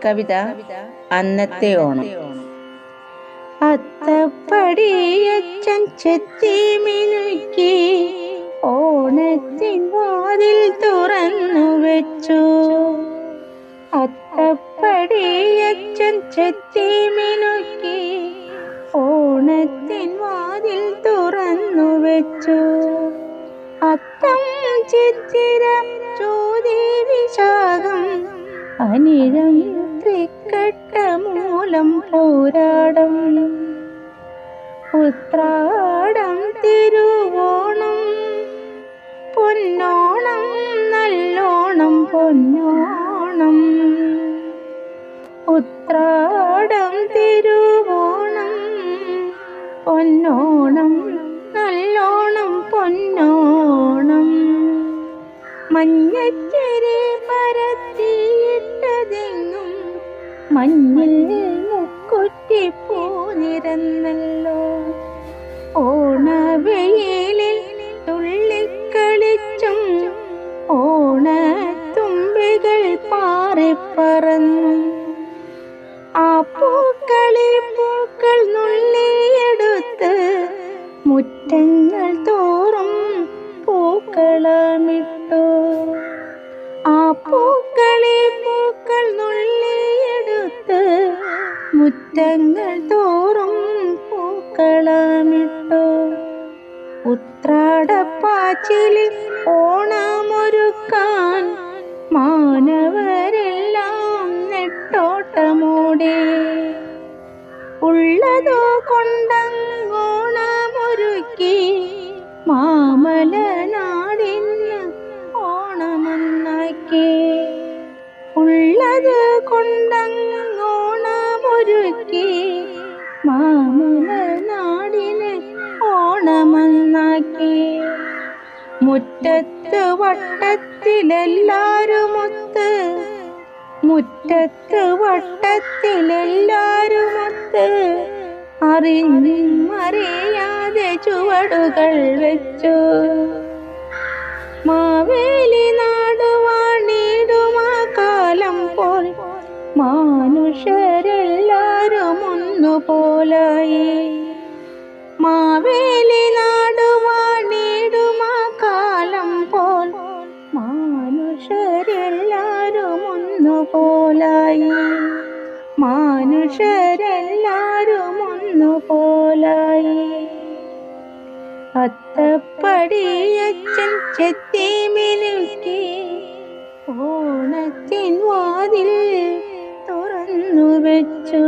കവിത അന്നത്തെ ഓണം. അത്തപ്പടിയച്ചൻ ചെത്തി മിനുക്കി ഓണത്തിൻ വാതിൽ തുറന്നു വെച്ചു. അത്തപ്പടിയച്ചൻ ചെത്തി മിനുക്കി ഓണത്തിൻ വാതിൽ തുറന്നു വെച്ചു. അത്തം ചിത്തിരം ചോതി വിശാഖം അനിഴം തൃക്കട്ടമൂലം പോരാടം. ഉത്രാടം തിരുവോണം പൊന്നോണം നല്ലോണം പൊന്നോണം. ഉത്രാടം തിരുവോണം പൊന്നോണം നല്ലോണം പൊന്നോണം. മഞ്ഞച്ചെരി പരത്തിയിട്ടതെങ്ങും മഞ്ഞിൽ മുക്കുറ്റിപ്പൂ നിരന്നല്ലോ. ഓണവെയിലിൽ തുള്ളിക്കളിച്ചും ഓണത്തുമ്പികൾ പാറിപ്പറന്നു. ആ പൂക്കൾ നുള്ളിയെടുത്ത് മുറ്റങ്ങൾ തോറും പൂക്കളമിട്ടു. ആ പൂക്കൾ നുള്ളിയെടുത്ത് മുറ്റങ്ങൾ തോറും പൂക്കളമിട്ടു. ഉത്രാടപ്പാച്ചിലിൽ ഓണമൊരുക്കാൻ മാനവരെല്ലാം നെട്ടോട്ടമോടി. ഉള്ളതോ കൊണ്ടങ്ങോണമൊരുക്കി മാമലനാടിന് ഓണമെന്നാക്കി. ഉള്ളത് കൊണ്ടങ്ങോണമൊരുക്കി മാമലനാടിന് ഓണമെന്നാക്കി. മുറ്റത്ത് വട്ടത്തിലെല്ലാരുമൊത്ത് മുറ്റത്ത് വട്ടത്തിലെല്ലാരുമൊത്ത് അറിയാതെ ചുവടുകൾ വെച്ചു. മാവേലി നാടുവാണിടുമാ കാലം പോൽ മനുഷ്യരെല്ലാരും ഒന്നുപോലായി. മാവേലി നാടുവാണിടുമാ കാലം പോൽ മനുഷ്യരെല്ലാരും ഒന്നുപോലായി. മനുഷ്യരെല്ലാരും ഒന്നുപോലായി. അത്തപ്പടിയച്ചൻ ചെത്തി മിനുക്കി ഓണത്തിൻ വാതിൽ തുറന്നു വെച്ചു.